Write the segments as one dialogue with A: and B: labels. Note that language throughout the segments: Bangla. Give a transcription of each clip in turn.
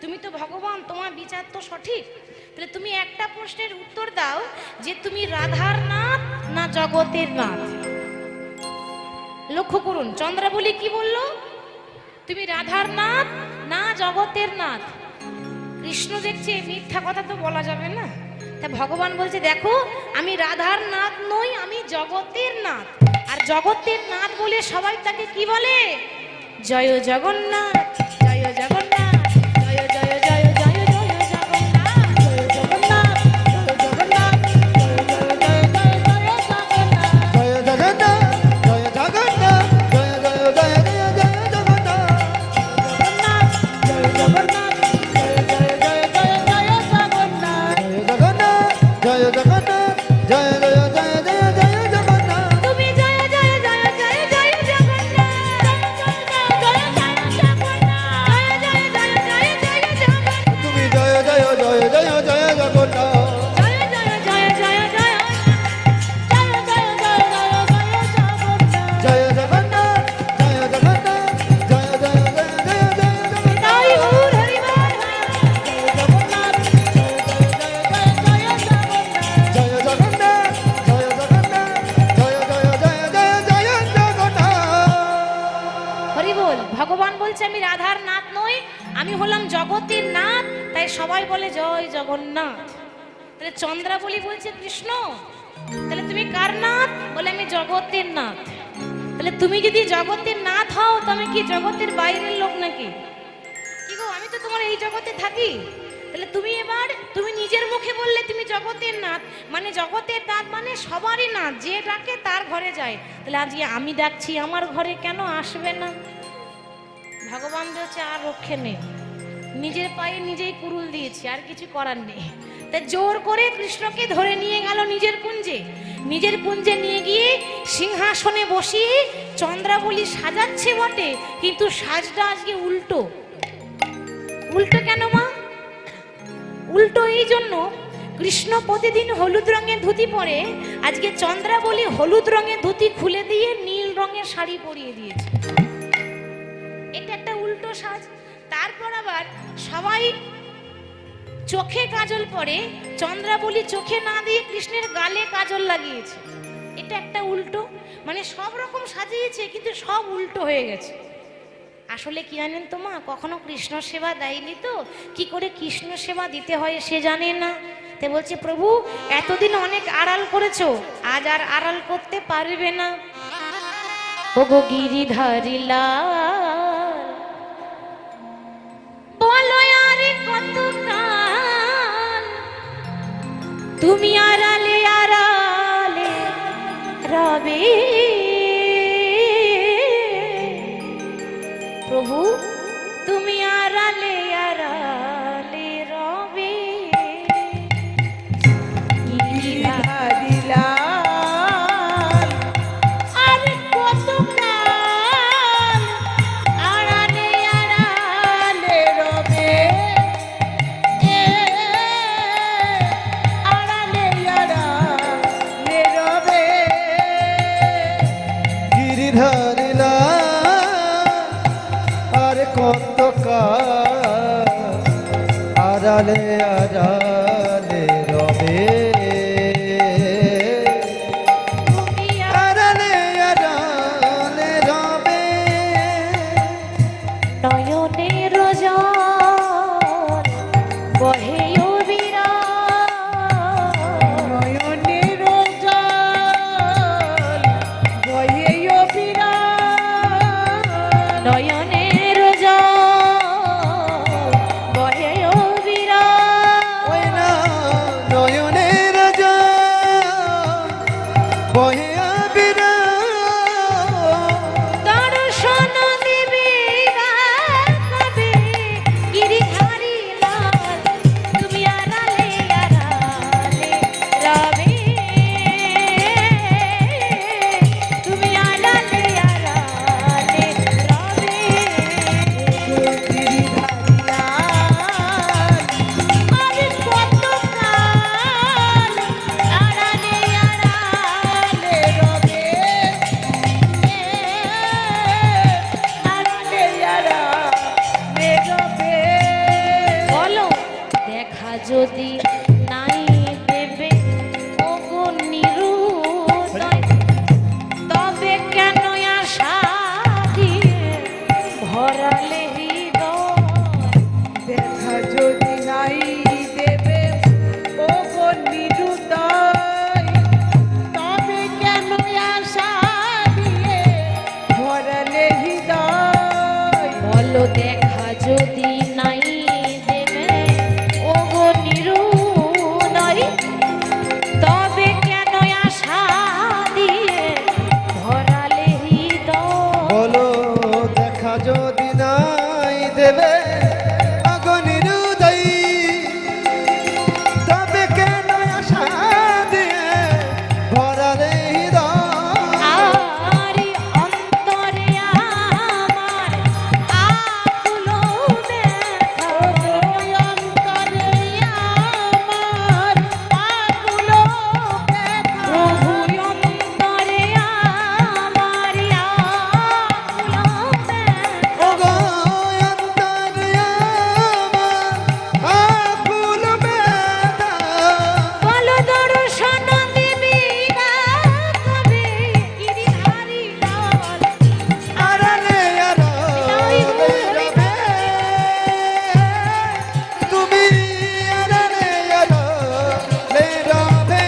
A: তুমি তো ভগবান, তোমার বিচার তো সঠিক। তাহলে তুমি একটা প্রশ্নের উত্তর দাও যে তুমি রাধার নাথ না জগতের নাথ। লক্ষ্য করুন চন্দ্রাবলী কি বলল, তুমি রাধার নাথ না জগতের নাথ। কৃষ্ণ দেখছে মিথ্যা কথা তো বলা যাবে না, তা ভগবান বলছে দেখো আমি রাধার নাথ নই, আমি জগতের নাথ। আর জগতের নাথ বলে সবাই তাকে কি বলে, জয় জগন্নাথ, জয় জগন্নাথ, জয় জয় জয় জয় জয় জগন্নাথ, জয় জগন্নাথ, জয় জগন্নাথ, জয় জয় জয় জয় জয় জগন্নাথ,
B: জয় জগন্নাথ, জয় জগন্নাথ, জয় জয় জয় জয় জয় জগন্নাথ,
A: জয় জগন্নাথ, জয় জয় জয় জয় জয় জগন্নাথ,
B: জয় জগন্নাথ, জয় জয় জয় জয় জয় জয় জগন্নাথ।
A: তুমি জয় জয় জয় জয় জয় জগন্নাথ, জয় জয় জয় জয় জগন্নাথ, জয় জয় জয় জয় জয় জগন্নাথ,
B: তুমি জয় জয় জয় জয় জয় জগন্নাথ।
A: জয় জয় জয় জয় জয় জয় জয় জয় জয় জগন্নাথ,
B: জয় জগন্নাথ, জয় জগন্নাথ, জয় জয় জয় জয় জয় জগন্নাথ।
A: তাই গৌর হরি বল, জয় জগন্নাথ, জয় জয় জয় জয় জয় জগন্নাথ,
B: জয় জগন্নাথ, জয় জগন্নাথ, জয় জয় জয় জয় জয় জগন্নাথ।
A: হরি বল। ভগবান বলছে আমি রাধার নাথ নই, আমি হলাম জগতের নাথ, তাই সবাই বলে জয় জগন্নাথ। তাহলে চন্দ্রাবলী বলছে কৃষ্ণ তাহলে তুমি কার নাথ, বলে আমি জগতের নাথ। তাহলে তুমি যদি জগতের নাথ হও তো আমি কি জগতের বাইরের লোক নাকি? কি গো আমি তো তোমার এই জগতে থাকি। তাহলে তুমি এবার তুমি নিজের মুখে বললে তুমি জগতের নাথ, মানে জগতের নাথ মানে সবারই নাথ, যে ডাকে তার ঘরে যায়। তাহলে আজকে আমি ডাকছি আমার ঘরে কেন আসবে না? ভগবান বলছে আর রক্ষে নেই, নিজের পায়ে নিজেই কুরুল দিয়েছি, আর কিছু করার নেই। তাই জোর করে কৃষ্ণকে ধরে নিয়ে গেল নিজের কুঞ্জে, নিজের কুঞ্জে নিয়ে গিয়ে সিংহাসনে বসিয়ে চন্দ্রাবলী সাজাচ্ছে বটে, কিন্তু সাজটা আজকে উল্টো। উল্টো কেন মা? উল্টো এই জন্য কৃষ্ণ প্রতিদিন হলুদ রঙের ধুতি পরে, আজকে চন্দ্রাবলী হলুদ রঙের ধুতি খুলে দিয়ে নীল রঙের শাড়ি পরিয়ে দিয়েছে। এটা একটা উল্টো সাজ। তারপর আবার সবাই চোখে কাজল পরে, চন্দ্রাবলী চোখে না দিয়ে কৃষ্ণের গালে কাজল লাগিয়েছে। এটা একটা উল্টো, মানে সব রকম সাজিয়েছে কিন্তু সব উল্টো হয়ে গেছে। আসলে কি জানেন তো মা, কখনো কৃষ্ণ সেবা দেয়নি তো, কি করে কৃষ্ণ সেবা দিতে হয় সে জানে না। তে বলছে প্রভু এতদিন অনেক আড়াল করেছো, আজ আর আড়াল করতে পারবে না। ওগো গিরিধারী লাল, বলো আরে কত কাল তুমি আড়ালে আড়ালে রবে। প্রভু তুমি আড়ালে আড়ালে রবে।
B: গিরিধারী লাল,
A: আর কত কাল আড়ালে আড়ালে রবে, আড়ালে আড়ালে রবে।
B: গিরিধারী লাল, আর কত কাল আড়ালে আড়ালে রবে।
A: তুমি
B: আড়ালে আড়ালে রবে।
A: নয়নের জল বহে অবিরাম,
B: নয়নের জল বহে অবিরাম।
A: নয়নের জল বহে অবিরাম।
B: ওই
A: যদি নাই দেবে ওগো নিরুদয়, তবে কেন আশা দিয়ে ভরালে হৃদয়?
C: দেখা যদি নাই দেবে ও গো নিরুদয়, তবে কেন আশা দিয়ে ভরালে হৃদয়?
A: বলো দেখা যদি নাই দেবে ওগো নিরুদয়, তবে কেন আশা দিয়ে ভরালে হৃদয়?
B: বলো দেখা যদি নাই দেবে আগুনের উদয়, তবে কেন আশা দিয়ে ভরালে হৃদয়?
A: আরে অন্তরে আমার আকুলো ব্যথা,
C: ওই অন্তরে আমার আকুলো ব্যথা,
A: প্রভু অন্তরে আমার আকুলো ব্যথা।
B: ওগো অন্তরে আমার আকুল ব্যথা,
A: বলো দর্শন দিবি না কবে গিরিধারী লাল,
B: আড়ালে আড়ালে রবে, তুমি আড়ালে আড়ালে রবে।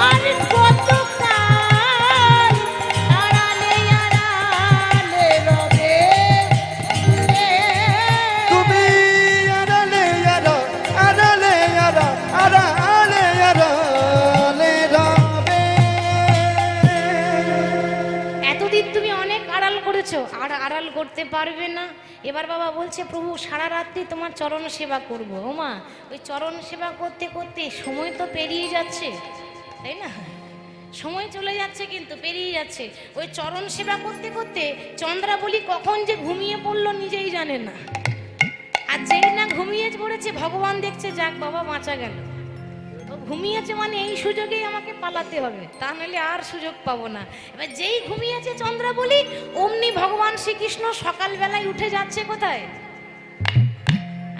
A: আর কতকাল আড়ালে আড়ালে রবে?
B: তুমি আড়ালে আড়ালে আড়ালে রবে।
A: এতদিন তুমি অনেক আড়াল করেছো, আর আড়াল করতে পারবে না। এবার বাবা বলছে প্রভু সারা রাত্রি তোমার চরণ সেবা করব। ও মা, ওই চরণ সেবা করতে করতে সময় তো পেরিয়ে যাচ্ছে, তাই না? সময় চলে যাচ্ছে, কিন্তু পেরিয়ে যাচ্ছে। ওই চরণ সেবা করতে করতে চন্দ্রাবলী কখন যে ঘুমিয়ে পড়লো নিজেই জানে না। আর যেই না ঘুমিয়ে পড়েছে ভগবান দেখছে যাক বাবা বাঁচা গেল। ও ঘুমিয়েছে মানে এই সুযোগেই আমাকে পালাতে হবে, তা নাহলে আর সুযোগ পাবো না। এবার যেই ঘুমিয়েছে চন্দ্রাবলী, অমনি ভগবান শ্রীকৃষ্ণ সকালবেলায় উঠে যাচ্ছে কোথায়?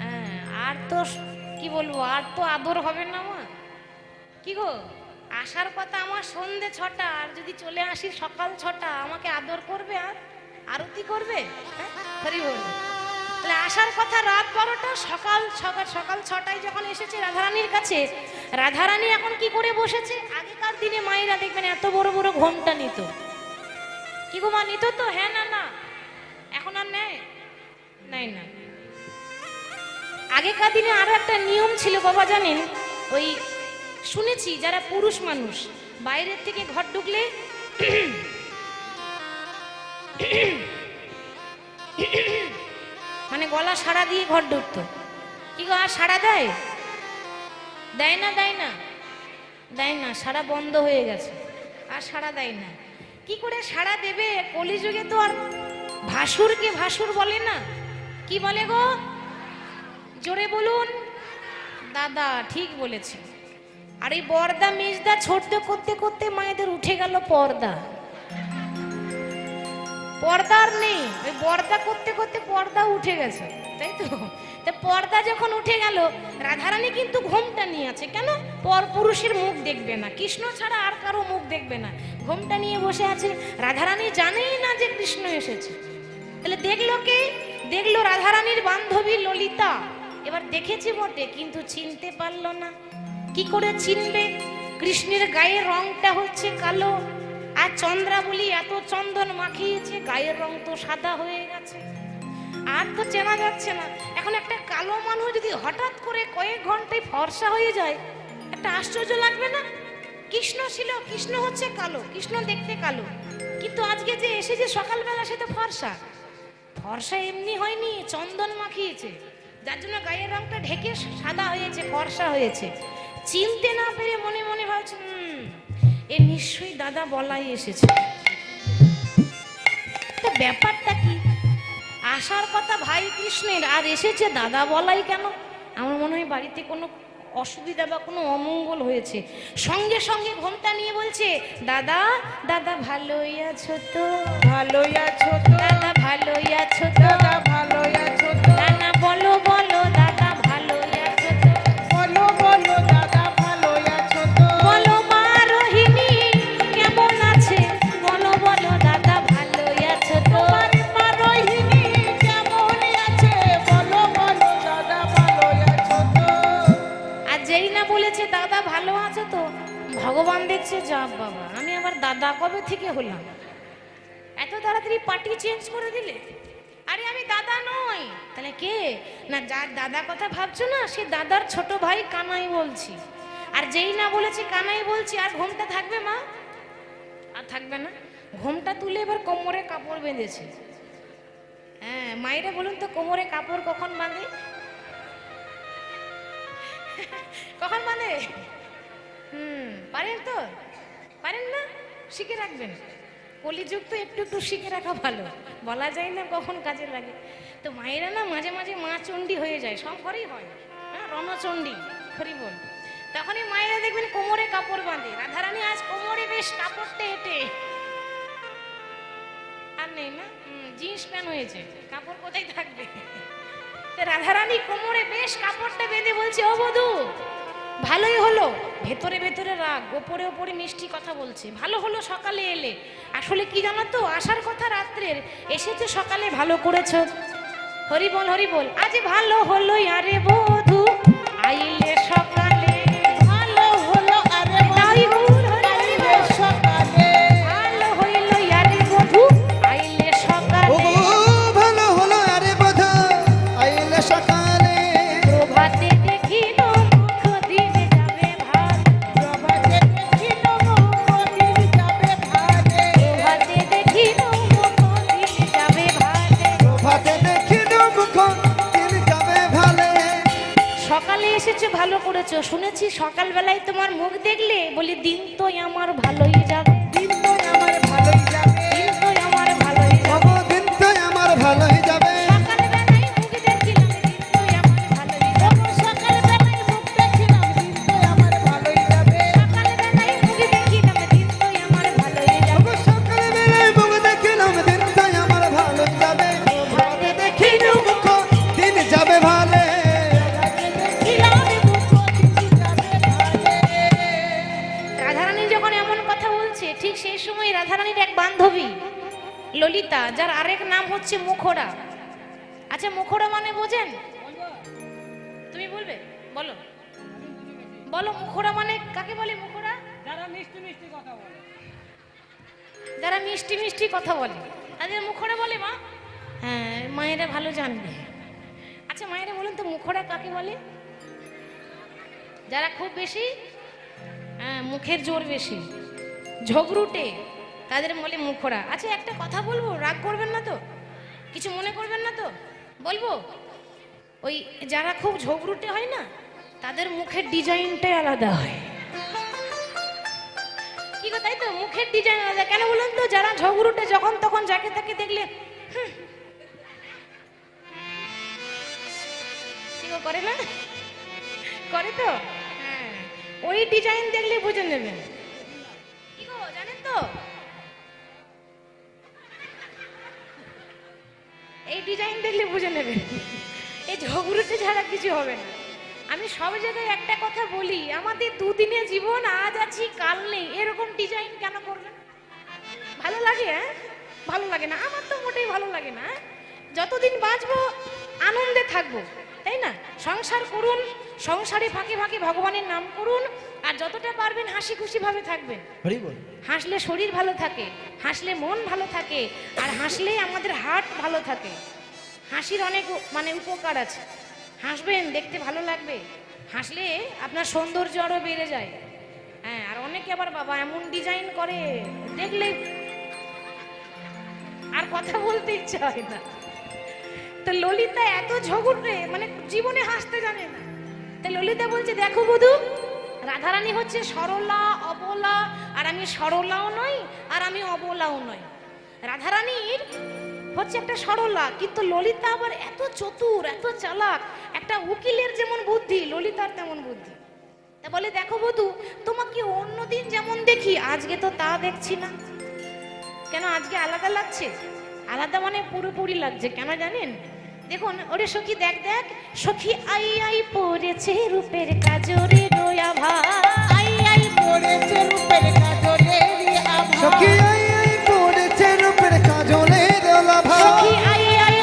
A: হ্যাঁ, আর তো কি বলবো, আর তো আদর হবে না মা। কি গো, আসার কথা আমার সন্ধে 6টা, আর যদি চলে আসি সকাল 6টা, আমাকে আদর করবে আর আরতি করবে? হ্যাঁ, হরি বল। তাহলে আসার কথা রাত 12টা, সকাল 6টায় যখন এসেছে রাধারানীর কাছে, রাধারানী এখন কি করে বসেছে? আগেকার দিনে মায়েরা দেখবেন এত বড় বড় ঘোমটা নিত। কি গো মা, নিত তো? হ্যাঁ না না, এখন আর নেয়? নাই না। আগেকার দিনে আরো একটা নিয়ম ছিল বাবা, জানেন? ওই শুনেছি যারা পুরুষ মানুষ বাইরের থেকে ঘর ঢুকলে মানে গলা সাড়া দিয়ে ঘর ঢুকতো। কি গো, আর সাড়া দেয়? দেয় না, দেয় না, দেয় না, সাড়া বন্ধ হয়ে গেছে, আর সাড়া দেয় না। কি করে সাড়া দেবে? কলিযুগে তো আর ভাসুরকে ভাসুর বলে না। কি বলে গো? জোরে বলুন। দাদা, ঠিক বলেছে। আর এই বর্দা মেজদা ছোট করতে করতে মায়েদের উঠে গেল পর্দা। পর্দা আর নেই, ওই বর্দা করতে করতে পর্দা উঠে গেছে, তাই তো? তা পর্দা যখন উঠে গেল, রাধারানী কিন্তু ঘোমটা নিয়ে আছে। কেন? পর পুরুষের মুখ দেখবে না, কৃষ্ণ ছাড়া আর কারো মুখ দেখবে না। ঘোমটা নিয়ে বসে আছে। রাধারানী জানেই না যে কৃষ্ণ এসেছে। তাহলে দেখলো কে? দেখলো রাধারানীর বান্ধবী ললিতা। এবার দেখেছে বটে, কিন্তু চিনতে পারলো না। কি করে চিনবে? কৃষ্ণের গায়ের রংটা হচ্ছে কালো, আর চন্দ্রাবলী এত চন্দন মাখিয়েছে, গায়ের রং তো সাদা হয়ে গেছে, আর তো চেনা যাচ্ছে না। এখন একটা কালো মানুষ যদি হঠাৎ করে কয়েক ঘন্টায় ফর্সা হয়ে যায়, একটা আশ্চর্য লাগবে না? কৃষ্ণ ছিল, কৃষ্ণ হচ্ছে কালো, কৃষ্ণ দেখতে কালো, কিন্তু আজকে যে এসেছে সকালবেলা সে তো ফর্সা। ফর্সা এমনি হয়নি, চন্দন মাখিয়েছে, যার জন্য গায়ের রংটা ঢেকে সাদা হয়েছে, ফর্সা হয়েছে। চিনতে না পেরে মনে মনে ভাবছে এ নিশ্চয়ই দাদা বলাই এসেছে। তা ব্যাপারটা কি? আসার কথা ভাই কৃষ্ণের, আর এসেছে দাদা বলাই কেন? আমার মনে হয় বাড়িতে কোনো অসুবিধা বা কোনো অমঙ্গল হয়েছে। সঙ্গে সঙ্গে ঘোমটা নিয়ে বলছে, দাদা দাদা ভালোই আছো তো?
C: ভালোই আছো তো?
A: দাদা ভালোই আছো তো?
C: দাদা ভালোই
A: বলছে যা বাবা, আমি আবার দাদা কবে থেকে হলাম? এত তাড়াতাড়ি পার্টি চেঞ্জ করে দিলে? আরে আমি দাদা নই। তাহলে কে? না, যার দাদা কথা ভাবছো না, সে দাদার ছোট ভাই কানাই বলছি। আর যেই না বলেছি কানাই বলছি, আর ঘোমটা থাকবে মা? আর থাকবে না। ঘোমটা তুলে এবার কোমরে কাপড় বেঁধেছে। হ্যাঁ, মায়েরা বলুন তো, কোমরে কাপড় কখন বাঁধে? কখন বাঁধে? পারেন তো? পারেন না? শিখে রাখবেন। কলিযুগ তো একটু একটু শিখে রাখা ভালো, বলা যায় না কখন কাজে লাগে। তো মায়েরা না মাঝে মাঝে মা চণ্ডী হয়ে যায়, সব ঘরেই হয়। হ্যাঁ, রণচণ্ডী, হরি বল। তখনই মায়েরা দেখবেন কোমরে কাপড় বাঁধে। রাধারানী আজ কোমরে বেশ কাপড়টা এঁটে, আর নেই না, জিন্স প্যান্ট হয়েছে, কাপড় কোথায় থাকবে? রাধারানী কোমরে বেশ কাপড়টা বেঁধে বলছে, ও বধূ, ভালোই হলো। ভেতরে ভেতরে রাগ, ওপরে ওপরে মিষ্টি কথা বলছে। ভালো হলো সকালে এলে। আসলে কি জানো তো, আসার কথা রাত্রের, এসেছে সকালে, ভালো করেছো। হরি বল, হরি বল। আজ ভালো হলো আরে বধূ, আইলে সকালে।
C: ভালো হলো আরে আইলে সকালে।
A: ভালো হইলো আরে বধূ, আইলে
B: ও
A: সকালে।
B: ভালো হলো আরে বধূ, আইলে সকালে।
A: প্রভাতে দেখিল মুখ দিন যাবে ভাত।
C: প্রভাতে দেখিল মুখ দিন যাবে ভালে।
A: প্রভাতে দেখিল মুখ দিন যাবে ভাতে।
B: প্রভাতে দেখিল মুখ দিন যাবে ভালে।
A: সকালে এসেছো, ভালো করেছো। শুনেছি সকালবেলায় তোমার মুখ দেখলে বলি দিন তো আমার ভালোই যাবে।
C: দিন তো আমার ভালোই যাবে।
A: দিন তো আমার ভালোই যাবে।
B: বাবা দিন তো আমার ভালোই যাবে।
A: সকালবেলায় মুখ দেখছিলাম, দিন তো আমার ভালোই যাবে।
C: সকালবেলায় মুখ দেখিলাম, দিন তো আমার ভালোই যাবে।
A: সকালবেলায় মুখ দেখিলাম, দিন তো আমার ভালোই যাবে।
B: বাবা সকালে বেলায় মুখ দেখিলাম, দিন তো আমার ভালোই যাবে। প্রভাতে দেখিল মুখ দিন যাবে ভালে।
C: দেখিলাম মুখ দিন যাবে ভালে।
A: রাধারানী যখন এমন কথা বলছে, ঠিক সেই সময় রাধারানীর এক বান্ধবী ললিতা, যার আরেক নাম হচ্ছে মুখোড়া। আচ্ছা, মুখোড়া মানে বোঝেন? তুমি বলবে? বলো বলো, মুখোড়া মানে কাকে বলে? মুখোড়া
D: যারা মিষ্টি মিষ্টি কথা বলে।
A: যারা মিষ্টি মিষ্টি কথা বলে তাদের মুখোড়া বলে মা। হ্যাঁ, মায়েরা ভালো জানবে। আচ্ছা মায়েরা বলুন তো, মুখোড়া কাকে বলে? যারা খুব বেশি মুখের জোর বেশি, ঝগড়ুটে, তাদের বলে মুখোড়া। আচ্ছা একটা কথা বলবো, রাগ করবেন না তো? কিছু মনে করবেন না তো? বলবো, ওই যারা খুব ঝগড়ুটে হয় না, তাদের মুখের ডিজাইনটাই আলাদা হয়। কি গো, তাই তো? মুখের ডিজাইন আলাদা। কেন বলুন তো? যারা ঝগড়ুটে, যখন তখন যাকে তাকে দেখলে কি গো করে না? করে তো? হ্যাঁ, ওই ডিজাইন দেখলে বুঝে নেবেন। কি গো, জানেন তো? এই ডিজাইন দেখলে বুঝে নেবেন এই ঝগড়ুটে ছাড়া কিছু হবে না। আমি সব জায়গায় একটা কথা বলি, আমাদের দুদিনের জীবন, আজ আছি কাল নেই, এরকম ডিজাইন কেন করবেন? ভালো লাগে? হ্যাঁ, ভালো লাগে না? আমার তো মোটেই ভালো লাগে না। যতদিন বাঁচবো আনন্দে থাকবো, তাই না? সংসার করুন, সংসারে ফাঁকে ফাঁকে ভগবানের নাম করুন, আর যতটা পারবেন হাসি খুশি ভাবে থাকবেন।
B: হরি বল।
A: হাসলে শরীর ভালো থাকে, হাসলে মন ভালো থাকে, আর হাসলে আমাদের হার্ট ভালো থাকে। হাসির অনেক উপকার আছে। হাসবেন, দেখতে ভালো লাগবে। হাসলে আপনার সৌন্দর্য আরো বেড়ে যায়। হ্যাঁ, আর অনেকে আবার বাবা এমন ডিজাইন করে, দেখলে আর কথা বলতে ইচ্ছা হয় না। তো ললিতা এত ঝগড়ে, জীবনে হাসতে জানে না। তাই ললিতা বলছে, দেখো বধূ, রাধারানী হচ্ছে সরলা, অবলা, আর আমি সরলাও নই আর আমি অবলাও নই। রাধারানীর হচ্ছে একটা সরলা, কিন্তু ললিতা আবার এত চতুর, এত চালাক। একটা উকিলের যেমন বুদ্ধি, ললিতার তেমন বুদ্ধি। তা বলে, দেখো বধূ, তোমাকে অন্যদিন যেমন দেখি, আজকে তো তা দেখছি না। কেন আজকে আলাদা লাগছে? আলাদা মানে পুরোপুরি লাগছে। কেন জানেন? দেখুন, ওরে সখী দেখ দেখ, সখী আই আই পড়েছে রূপের কাজরে রোয়া ভাই।
C: আই আই পড়েছে রূপের কাজলের আভা।
B: সখী আই আই পড়েছে রূপের কাজলের আভা।
A: সখী আই আই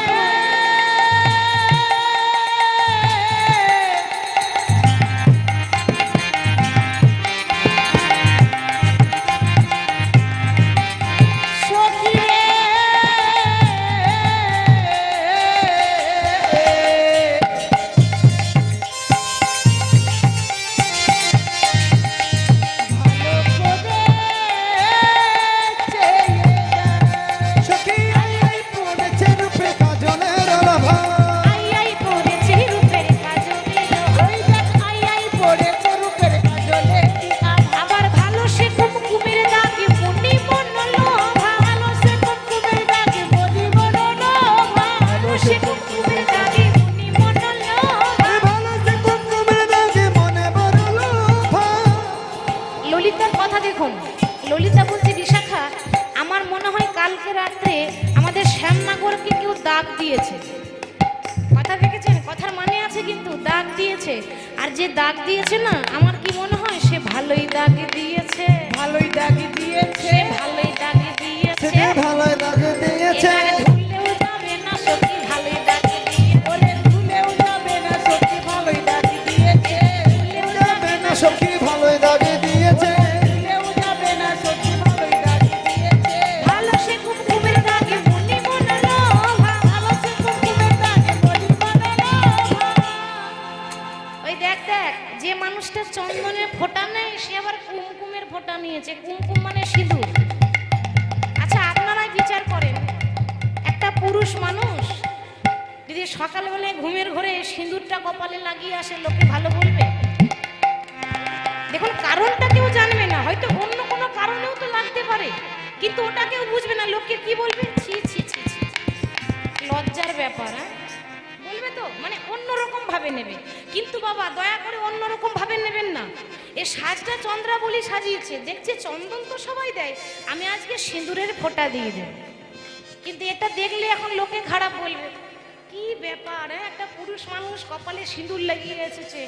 A: দিয়েছে। কথা দেখেছেন, কথার মানে আছে কিন্তু, দাগ দিয়েছে। আর যে দাগ দিয়েছে না, আমার কি মনে হয় সে ভালোই দাগ দিয়েছে,
C: ভালোই দাগি দিয়েছে,
A: সে ভালোই দাগ দিয়েছে।
B: সে ভালোই দাগ দিয়েছে।
A: এবার ধুলেও যাবে না সত্যি ভালোই দাগ দিয়েছে।
C: ওরে ভুলেও যাবে না সত্যি ভালোই দাগি দিয়েছে,
A: ভুলেও
B: যাবে না সখী ভালোই দাগ দিয়েছে।
C: ভুলেও যাবে না সত্যি ভালোই দাগি দিয়েছে।
A: ভালো সে কুমকুমের দাগে মনি মনলো,
C: ভালো সে কুমকুমের দাগে বলি বানালো।
A: ওই দেখ দেখ, যে মানুষটা চন্দনের ফোঁটা নেয় সে আবার কুমকুমের ফোঁটা নিয়েছে। কুমকুম মানে সিঁদুর। আচ্ছা আপনারাই বিচার করেন, একটা পুরুষ মানুষ যদি সকালবেলায় ঘুমের ঘরে সিঁদুরটা কপালে লাগিয়ে আসে, লোকে ভালো বলবে? দেখুন কারণটা কেউ জানবে না, হয়তো অন্য কোনো কারণেও তো লাগতে পারে, কিন্তু ওটা কেউ বুঝবে না। লোকে কি বলবে? ছি ছি ছি ছি। লজ্জার ব্যাপার, হ্যাঁ বলবে তো, মানে অন্যরকম ভাবে নেবে। কিন্তু বাবা দয়া করে অন্যরকম ভাবে নেবেন না। এ সাজটা চন্দ্রাবলী সাজিয়েছে, দেখছে চন্দন তো সবাই দেয়, আমি আজকে সিঁদুরের ফোঁটা দিয়ে দেব। কিন্তু এটা দেখলে এখন লোকে খারাপ বলবে, কি ব্যাপার, হ্যাঁ একটা পুরুষ মানুষ কপালে সিঁদুর লাগিয়ে এসেছে।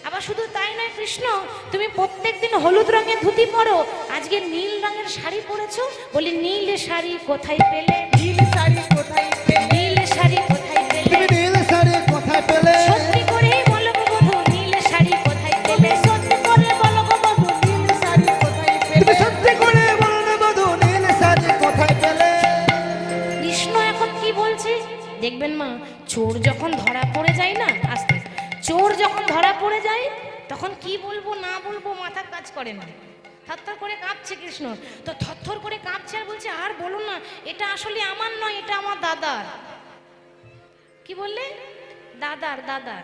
A: আবার শুধু তাই নয়, কৃষ্ণ তুমি প্রত্যেকদিন হলুদ রঙের ধুতি পরো, আজকে নীল রঙের শাড়ি পরেছো, বলি নীল শাড়ি কোথায় পেলে?
C: নীল শাড়ি কোথায় পেলে?
A: নীল শাড়ি কোথায় পেলে?
B: তুমি নীল শাড়ি কোথায় পেলে?
A: সত্যি করে বলো গো বধূ, নীল শাড়ি কোথায় পেলে?
C: সত্যি করে বলো গো বধূ, নীল শাড়ি কোথায়
B: তুমি
C: পেলে?
B: সত্যি করে বলো না বধূ, নীল শাড়ি কোথায় পেলে?
A: কৃষ্ণ এখন কি বলছে দেখবেন মা, চোর যখন ধরা পড়ে যায় না, আস্তে চোর যখন ধরা পড়ে যায় তখন কি বলবো না বলবো মাথা কাজ করে না, থরথর করে কাঁপছে কৃষ্ণ। তো থরথর করে কাঁপছে আর বলছে, আর বলো না, এটা আসলে আমার নয়, এটা আমার দাদার। কি বললে? দাদার, দাদার।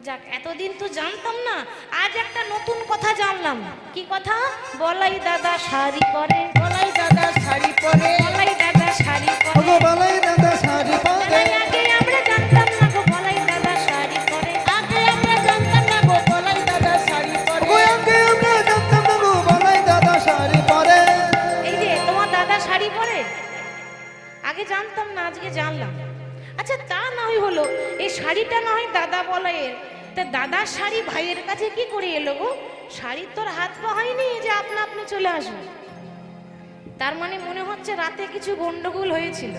A: যাক, এতদিন তো জানতাম না, আজ একটা নতুন কথা জানলাম। কি কথা? বলাই দাদা শাড়ি পরে,
C: বলাই দাদা শাড়ি পরে,
A: বলাই দাদা শাড়ি পরে।
B: ওগো বালাই দাদা শাড়ি পরে।
A: আগে আমরা জানতাম না গো, বলাই দাদা শাড়ি পরে।
C: আগে আমরা জানতাম না গো বলাই দাদা শাড়ি পরে।
B: ওগো আগে আমরা জানতাম না গো, বালাই দাদা শাড়ি পরে।
A: এই যে তোমার দাদা শাড়ি পরে, আগে জানতাম না, আজকে জানলাম। আচ্ছা তা না হয় হলো, এই শাড়িটা না হয় দাদা বলাইয়ের, তা দাদার শাড়ি ভাইয়ের কাছে কি করে এলো গো? শাড়ির তোর হাত পা হয়নি যে আপনা আপনি চলে আসবে। তার মানে মনে হচ্ছে রাতে কিছু গন্ডগোল হয়েছিল।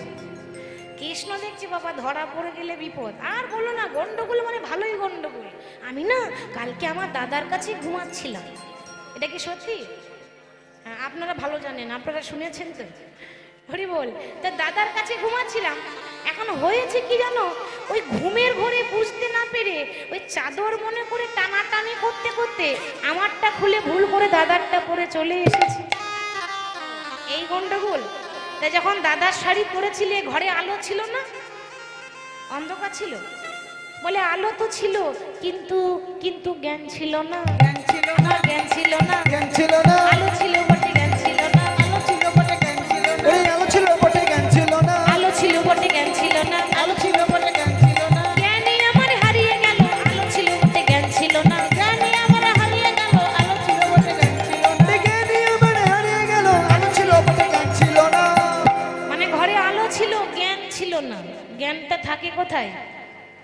A: কৃষ্ণ দেখছি বাবা ধরা পড়ে গেলে বিপদ। আর বলো না, গন্ডগোল মানে ভালোই গন্ডগোল। আমি না কালকে আমার দাদার কাছে ঘুমাচ্ছিলাম। এটা কি সত্যি? হ্যাঁ আপনারা ভালো জানেন, আপনারা শুনেছেন তো। হরি বল। তা দাদার কাছে ঘুমাচ্ছিলাম, এখন হয়েছে কি জানো, ওই ঘুমের ঘরে বুঝতে না পেরে ওই চাদর মনে করে টানাটানি করতে করতে আমারটা খুলে ভুল করে দাদারটা পরে চলে এসেছি। এই গন্ডগোল। তাই যখন দাদার শাড়ি পরেছিলে ঘরে আলো ছিল না, অন্ধকার ছিল? বলে আলো তো ছিল, কিন্তু কিন্তু জ্ঞান ছিল না।
C: জ্ঞান ছিল না,
A: জ্ঞান ছিল না।
B: জ্ঞান ছিল না।
A: আলো ছিল বটে, জ্ঞান ছিল না।
C: আলো ছিল বটে জ্ঞান ছিল না,
B: ওই আলো ছিল বটে, জ্ঞান ছিল না।
A: আলো ছিল বটে, জ্ঞান ছিল না।
C: আলো ছিল বটে জ্ঞান ছিল না।
A: জ্ঞানী আমার হারিয়ে গেল, আলো ছিল বটে, জ্ঞান ছিল না।
C: জ্ঞানী আমার হারিয়ে গেল, আলো ছিল বটে জ্ঞান ছিল না।
B: জ্ঞানী আমার হারিয়ে গেল, আলো ছিল বটে, জ্ঞান ছিল না।
A: মানে ঘরে আলো ছিল, জ্ঞান ছিল না। জ্ঞানটা থাকে কোথায়?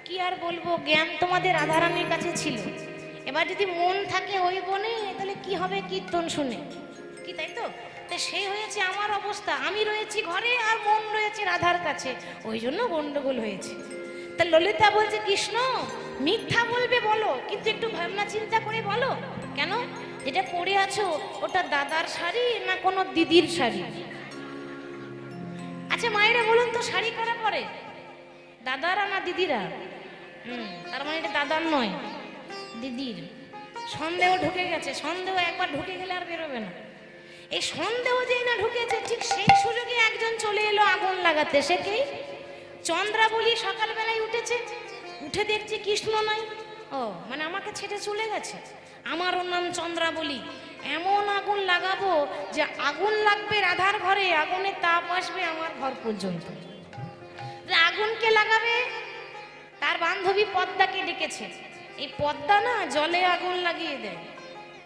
A: কি আর বলবো, জ্ঞান তোমাদের রাধারানীর কাছে ছিল। এবার যদি মন থাকে ওই বনে, তাহলে কি হবে? কীর্তন শুনে কি, তাই তো? তাই সেই হয়েছে আমার অবস্থা। আমি রয়েছি ঘরে আর মন রয়েছে রাধার কাছে, ওই জন্য গন্ডগোল হয়েছে। তা ললিতা বলছে, কৃষ্ণ মিথ্যা বলবে বলো, কিন্তু একটু ভাবনা চিন্তা করে বলো। কেন? যেটা পরে আছো ওটা দাদার শাড়ি না কোনো দিদির শাড়ি? আচ্ছা মায়েরা বলুন তো, শাড়ি কারা পরে? দাদারা না দিদিরা? তার মানে এটা দাদার নয়, দিদির। সন্দেহ ঢুকে গেছে। সন্দেহ একবার ঢুকে গেলে আর বেরোবে না। এই সন্দেহ যেই না ঢুকেছে, ঠিক সেই সুযোগে একজন চলে এলো আগুন লাগাতে। সে কে? চন্দ্রাবলী সকালবেলায় উঠেছে, উঠে দেখছে কৃষ্ণ নাই। ও মানে আমাকে ছেড়ে চলে গেছে। আমারও নাম চন্দ্রাবলী, এমন আগুন লাগাবো যে আগুন লাগবে রাধার ঘরে, আগুনের তাপ আসবে আমার ঘর পর্যন্ত। আগুনকে লাগাবে, তার বান্ধবী পদ্মাকে ডেকেছে। এই পদ্মা না জলে আগুন লাগিয়ে দেয়।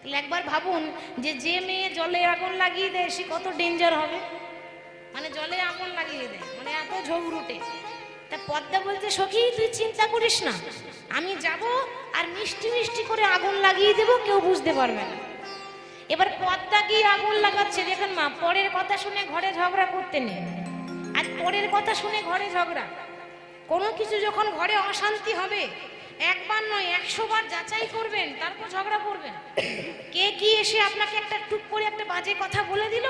A: তাহলে একবার ভাবুন যে যে মেয়ে জলে আগুন লাগিয়ে দেয় সে কত ডেঞ্জার হবে। মানে জলে আগুন লাগিয়ে দেয় মানে এত ঝগড়ুটে। তা পদ্মা বলতে সখী তুই চিন্তা করিস না, আমি যাব আর মিষ্টি মিষ্টি করে আগুন লাগিয়ে দেবো, কেউ বুঝতে পারবে না। এবার পদ্মা গিয়ে আগুন লাগাচ্ছে, দেখেন মা, পরের কথা শুনে ঘরে ঝগড়া করতে নেই। আজ পরের কথা শুনে ঘরে ঝগড়া, কোনো কিছু যখন ঘরে অশান্তি হবে একবার নয় 100 বার যাচাই করবেন, তারপর ঝগড়া করবেন। কে কি এসে আপনাকে একটা টুক করে একটা বাজে কথা বলে দিল,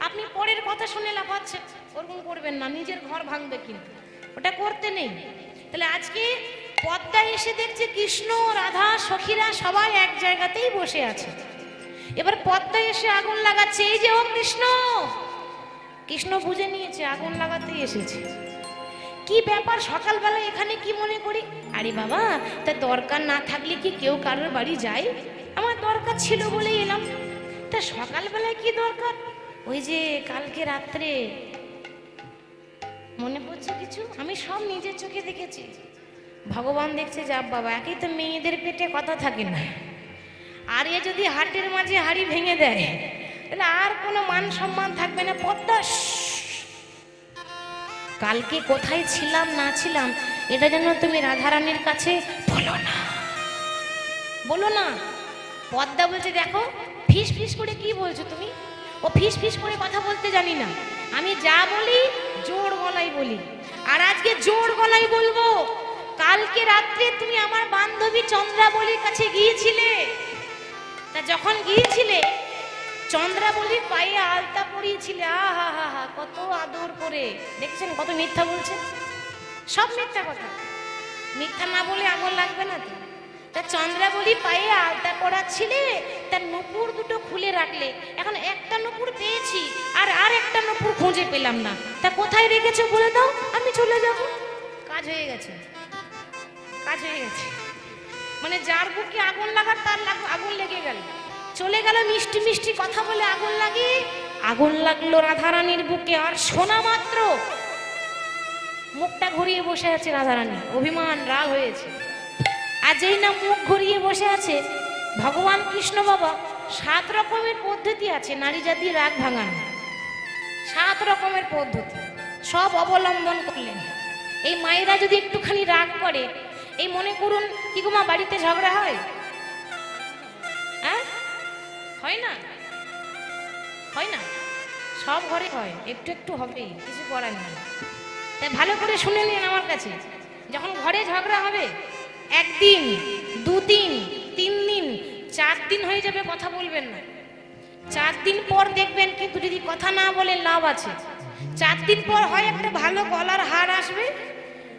A: আপনি পরের কথা শুনে লাফাচ্ছেন, ওরকম করবেন না, নিজের ঘর ভাঙবে কিন্তু, ওটা করতে নেই। তাহলে আজকে পদ্মা এসে দেখছে কৃষ্ণ, রাধা, সখীরা সবাই এক জায়গাতেই বসে আছে। এবার পদ্মা এসে আগুন লাগাচ্ছে, এই যে ও কৃষ্ণ। কৃষ্ণ বুঝে নিয়েছে আগুন লাগাতেই এসেছে। কি ব্যাপার, সকালবেলা এখানে কি মনে করি? আরে বাবা, তা দরকার না থাকলে কি কেউ কারোর বাড়ি যায়? আমার দরকার ছিল বলেই এলাম। তা সকালবেলায় কি দরকার? ওই যে কালকে রাত্রে মনে পড়ছে কিছু, আমি সব নিজের চোখে দেখেছি। ভগবান দেখছে, যা বাবা, একই তো মেয়েদের পেটে কথা থাকে না, আর এ যদি হাটের মাঝে হাড়ি ভেঙে দেয় তাহলে আর কোনো মান সম্মান থাকবে না। পদ্মা, কালকে কোথায় ছিলাম না ছিলাম এটা যেন তুমি রাধারানীর কাছে বলো না, বলো না। পদ্মা বলছে, দেখো ফিস ফিস করে কি বলছো তুমি? ও ফিস ফিস করে কথা বলতে জানি না, আমি যা বলি জোর গলায় বলি, আর আজকে জোর গলায় বলবো। কালকে রাত্রে তুমি আমার বান্ধবী চন্দ্রাবলীর কাছে গিয়েছিলে, তা যখন গিয়েছিলে চন্দ্রাবলীর পায়ে আলতা পরিয়েছিলে, আহা হা হা, কত আদর করে। দেখছেন কত মিথ্যা বলছে, সব মিথ্যা কথা। মিথ্যা না বলে আগুন লাগবে না তো। তা চন্দ্রাবলী পায়ে আলতা পরাচ্ছিলে, তার নুপুর দুটো খুলে রাখলে, এখন একটা নুপুর পেয়েছি আর একটা নুপুর খুঁজে পেলাম না, তা কোথায় রেখেছো বলে দাও, আমি চলে যাব। কাজ হয়ে গেছে, কাজ হয়ে গেছে। মানে যার বুকে আগুন লাগার তার আগুন লেগে গেল, চলে গেল মিষ্টি মিষ্টি কথা বলে আগুন লাগিয়ে। আগুন লাগলো রাধারানীর বুকে, আর শোনা মাত্র মুখটা ঘুরিয়ে বসে আছে রাধারানী, অভিমান, রাগ হয়েছে। আর যেই না মুখ ঘুরিয়ে বসে আছে, ভগবান কৃষ্ণ বাবা 7 রকমের পদ্ধতি আছে নারী জাতির রাগ ভাঙানো, 7 রকমের পদ্ধতি সব অবলম্বন করলেন। এই মায়েরা যদি একটুখানি রাগ করে, এই মনে করুন কি গো মা, বাড়িতে ঝগড়া হয়? হ্যাঁ, হয় না? হয় না? সব ঘরে হয়, একটু একটু হবেই, কিছু করার নেই। তাই ভালো করে শুনে নিন আমার কাছে, যখন ঘরে ঝগড়া হবে 1 দিন 2 দিন 3 দিন 4 দিন হয়ে যাবে, কথা বলবেন না। 4 দিন পর দেখবেন কিন্তু যদি কথা না বলে লাভ আছে। 4 দিন পর হয় একটা ভালো গলার হার আসবে,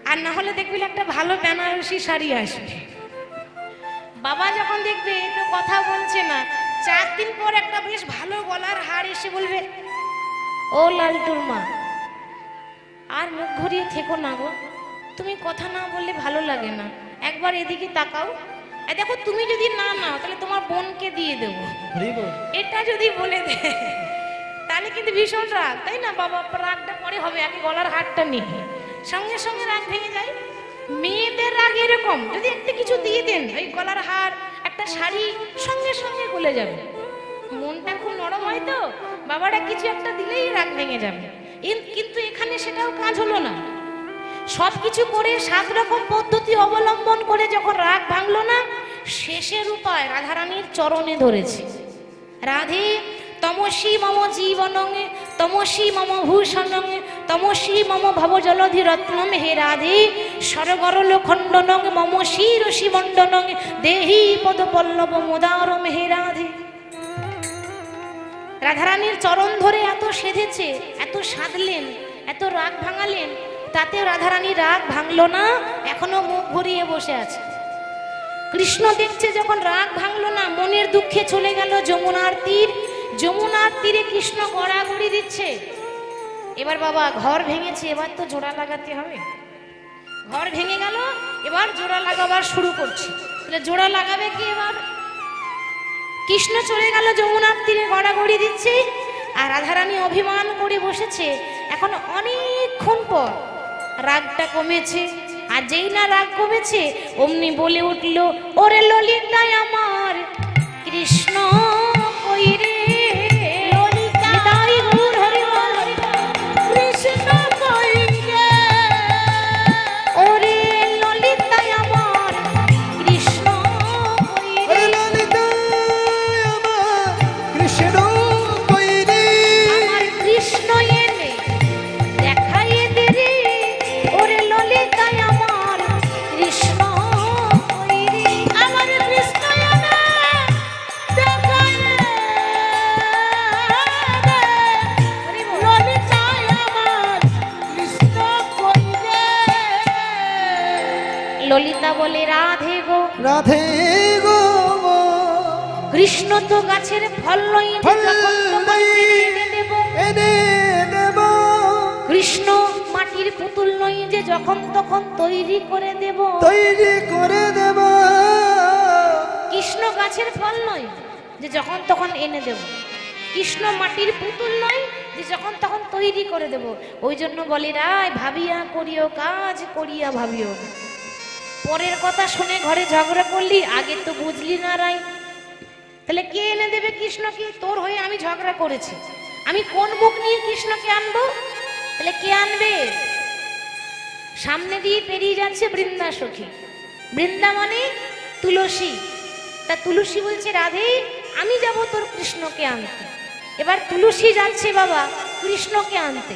A: আর না হলে দেখবেন একটা ভালো বেনারসি শাড়ি আসবে। বাবা যখন দেখবে তো কথা বলছে না, 4 দিন পর একটা বেশ ভালো গলার হার এসে বলবে, ও লালটুর মা, আর মুখ ঘুরিয়ে থেকো না গো, তুমি কথা না বললে ভালো লাগে না, একবার এদিকে তাকাও। দেখো তুমি যদি না নাও তাহলে তোমার বোনকে দিয়ে দেবো, এটা যদি বলে দে তাহলে কিন্তু ভীষণ রাগ, তাই না বাবা? রাগটা পরে হবে, আগে গলার হারটা নিয়ে, সঙ্গে সঙ্গে রাগ ভেঙে যায়। মেয়েদের রাগ এরকম, যদি একটা কিছু দিয়ে দেন, ওই গলার হার, একটা শাড়ি, সঙ্গে সঙ্গে গলে যাবে। মনটা খুব নরম হয় তো, বাবারা কিছু একটা দিলেই রাগ ভেঙে যাবে। কিন্তু এখানে সেটাও কাজ হলো না। সব কিছু করে 7 রকম পদ্ধতি অবলম্বন করে যখন রাগ ভাঙলো না, শেষের উপায় রাধারানীর চরণে ধরেছে। রাধে তমসি মম জীবনং তমসি মম ভূষণং তমসি মম ভবজলধি রত্নম। হে রাধে সরগরল খণ্ডনং মম শিরসি মণ্ডনং দেহি পদ পল্লব মুদারম। হে রাধে, রাধারানীর চরণ ধরে এত সেধেছে, এত সাধলেন, এত রাগ ভাঙালেন, তাতে রাধারানী রাগ ভাঙলো না, এখনো মুখ ঘুরিয়ে বসে আছে। কৃষ্ণ দেখছে যখন রাগ ভাঙলো না, মনের দুঃখে চলে গেল যমুনার তীর। যমুনার তীরে কৃষ্ণ গড়াগড়ি দিচ্ছে। এবার বাবা ঘর ভেঙেছে, এবার তো জোড়া লাগাতে হবে। ঘর ভেঙে গেল, এবার জোড়া লাগাবার শুরু করছে। তাহলে জোড়া লাগাবে কি? এবার কৃষ্ণ চলে গেল যমুনার তীরে গড়াগড়ি দিচ্ছে, আর রাধারানী অভিমান করে বসেছে। এখন অনেকক্ষণ পর রাগটা কমেছে, আর যেই না রাগ কমেছে অমনি বলে উঠল, ওরে ললিতাই আমার কৃষ্ণ কই রে, ললিতাই গৌর হরি বল, কৃষ্ণ কই রে, ললিতা বলে রাধে গো,
B: রাধে গো
A: কৃষ্ণ তো গাছের ফল নয় যে
B: ফল
A: যখন তখন
B: নাই
A: এনে দেব।
B: এনে দেব,
A: কৃষ্ণ মাটির পুতুল নয় যে যখন তখন তৈরি করে দেব।
B: তৈরি করে দেব।
A: কৃষ্ণ গাছের ফল নয় যে যখন তখন এনে দেব। কৃষ্ণ মাটির পুতুল নয় যে যখন তখন তৈরি করে দেব। ওই জন্য বলে রায় ভাবিয়া করিও কাজ, করিয়া ভাবিও। পরের কথা শুনে ঘরে ঝগড়া করলি, আগে তো বুঝলি না রায়। তাহলে কে এনে দেবে কৃষ্ণকে? তোর হয়ে আমি ঝগড়া করেছি, আমি কোন মুখ নিয়ে কৃষ্ণকে আনবো? তাহলে কে আনবে? সামনে দিয়ে পেরিয়ে যাচ্ছে বৃন্দা সখী। বৃন্দাবনে তুলসী, তা তুলসী বলছে রাধে আমি যাব তোর কৃষ্ণকে আনতে। এবার তুলসী যাচ্ছে বাবা কৃষ্ণকে আনতে,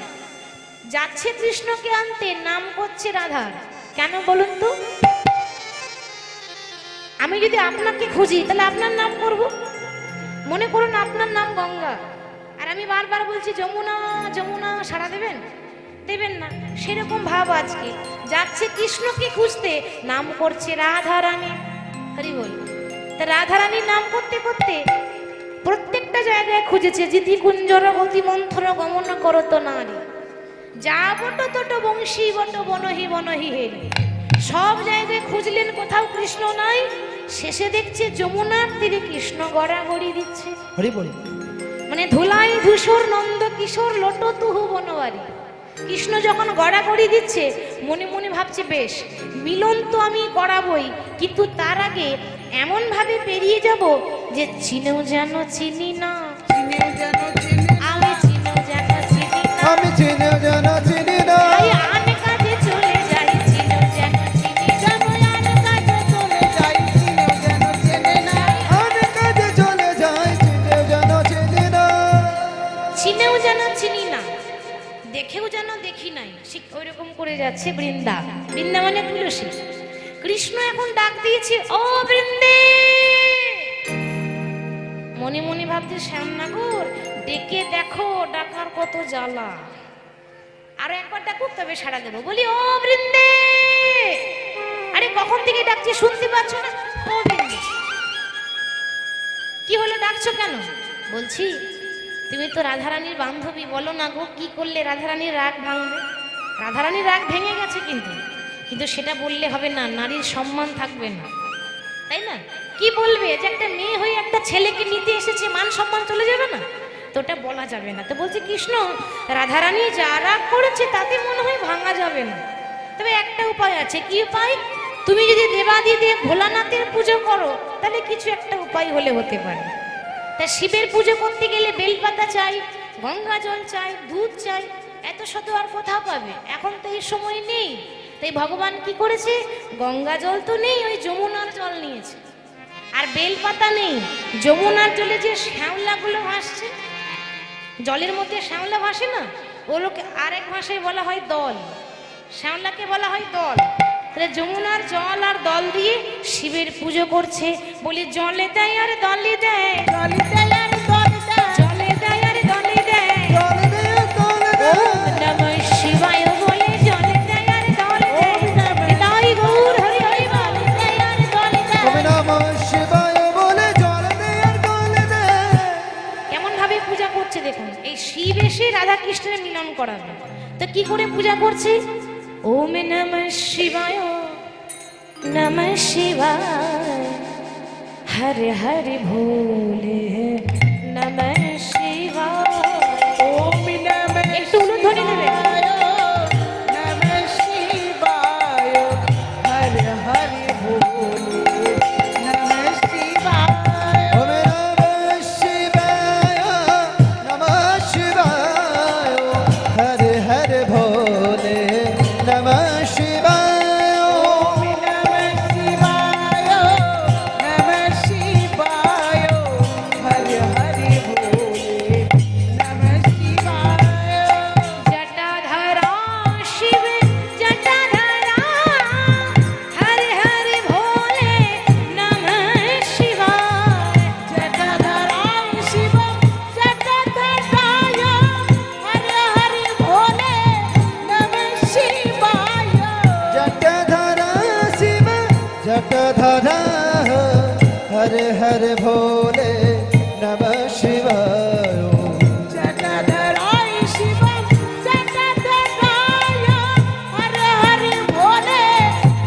A: যাচ্ছে কৃষ্ণকে আনতে, নাম করছে রাধার। কেন বলুন তো? আমি যদি আপনাকে খুঁজি তাহলে আপনার নাম করব। মনে করুন আপনার নাম গঙ্গা, আর আমি বারবার বলছি যমুনা যমুনা, সাড়া দেবেন? দেবেন না। সেরকম ভাব আজকে যাচ্ছে কৃষ্ণকে খুঁজতে, নাম করছে রাধারানী। হরি বল। তা রাধারানীর নাম করতে করতে প্রত্যেকটা জায়গায় খুঁজেছে। জিতি কুঞ্জর গতি মন্থর গমন করত নারী, যা বট তট বংশী বট বনহি বনহি হেরি। সব জায়গায় খুঁজলেন, কোথাও কৃষ্ণ নাই। শেষে দেখছে যমুনার তীরে কৃষ্ণ গড়াগড়ি দিচ্ছে।
B: হরি বল।
A: মানে ধুলাই ধূসর নন্দ কিশোর লোট তুহু বনবারি। কৃষ্ণ যখন গড়াগড়ি দিচ্ছে মনে মনে ভাবছে বেশ মিলন তো আমি করাবই, কিন্তু তার আগে এমন ভাবে পেরিয়ে যাব যে চিনেও যেন চিনি না,
C: চিনেও যেন চিনি
A: আমি চিনেও যেন চিনি না,
B: আমি চিনি যেন চিনি না,
A: তাই আন কাজে চলে যাই চিনেও যেন চিনি না,
C: আন কাজে চলে যাই চিনেও যেন চেনে না,
B: অনেক কাজে চলে যায় চিনি যেন চিনি না,
A: চিনেও যেন চিনি না, দেখেও যেন দেখি নাই। ঠিক ওইরকম করে যাচ্ছে বৃন্দা। বৃন্দাবনে তুলসী, কৃষ্ণ এখন ডাক দিয়েছে ও বৃন্দে। মনে মনে ভাবছে শ্যামনগর ডেকে দেখো, ডাকার কত জ্বালা। আরো একবার ডাকুক তবে সাড়া দেবো। বলি ও বৃন্দে। আরে কখন থেকে ডাকছি শুনতে পাচ্ছ না? ও বৃন্দে। কি হলো, ডাকছো কেন? বলছি তুমি তো রাধারানীর বান্ধবী, বলো না গো কি করলে রাধারানীর রাগ ভাঙবে? রাধারানীর রাগ ভেঙে গেছে, কিন্তু কিন্তু সেটা বললে হবে না, নারীর সম্মান থাকবে না, তাই না? কি বলবে যে একটা মেয়ে হয়ে একটা ছেলেকে নিতে এসেছে, মান সম্মান চলে যাবে না? তো ওটা বলা যাবে না। তো বলছে কৃষ্ণ রাধারানী যা রাগ করেছে তাতে মনে হয় ভাঙা যাবে না, তবে একটা উপায় আছে। কি উপায়? তুমি যদি দেবাদিদেব ভোলানাথের পুজো করো তাহলে কিছু একটা উপায় হলে হতে পারে। তা শিবের পুজো করতে গেলে বেলপাতা চাই, গঙ্গা জল চাই, দুধ চাই, এত শত আর কোথাও পাবে? এখন তো এই সময় নেই। তাই ভগবান কি করেছে, গঙ্গা জল তো নেই, ওই যমুনার জল নিয়েছে। আর বেলপাতা নেই, যমুনার জলে যে শ্যাওলাগুলো ভাসছে, জলের মধ্যে শ্যাওলা ভাসে না, ওগুলোকে আরেক ভাষায় বলা হয় দল। শ্যাওলাকে বলা হয় দল। তাহলে যমুনার জল আর দল দিয়ে শিবের পুজো করছে। বলি জলে দেয় আর দলে দেয়,
C: জলে দেয় আর দলে দেয়,
A: জলে দেয় আর দলে দেয়,
B: দলে দে দলে দে,
A: ওম নমঃ শিবায় বলে জলে দেয় আর দলে দেয়। তাই গৌর হরি হরি বলে দেয় আর দলে
B: ওম
A: দেয়।
B: নমঃ শিবায় বলে জলে দে আর দলে দে।
A: কেমন ভাবে পূজা করছে দেখুন। এই শিব এসে রাধা কৃষ্ণের মিলন করাবে, তো কি করে পূজা করছে? ওম নমঃ শিবায় নমঃ শিবায়, হরে হরে ভোলে নমঃ শিবায়।
C: ওম নমঃ
A: একটু উলুধ্বনি দেবে।
C: নমঃ শিবায়, হর হর ভোলে নমঃ শিবায়,
B: ওম নমঃ শিবায় নমঃ শিবায়, হরে হরে ভোলে নমঃ শিবায়।
C: ওম নমঃ শিবায়, নমঃ শিবায়, হর
B: हर भोले नमः शिवाय
C: जटाधराय शिवम जटाधराय हर हर भोले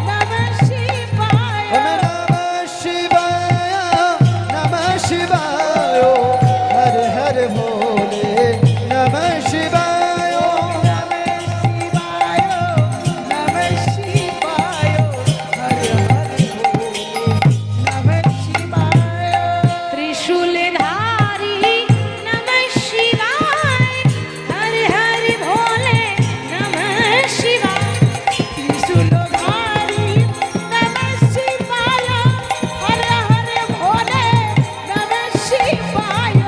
C: नमः शिवाय
B: ओम नमः शिवाय नमः शिवाय हर हर भोले नमः शिवाय
C: नमः शिवाय हर हर भोले नमः शिवाय
A: त्रिशूलधारी नमः शिवाय हर हर भोले नमः शिवाय
C: त्रिशूलधारी नमः शिवाय हर हर भोले नमः शिवाय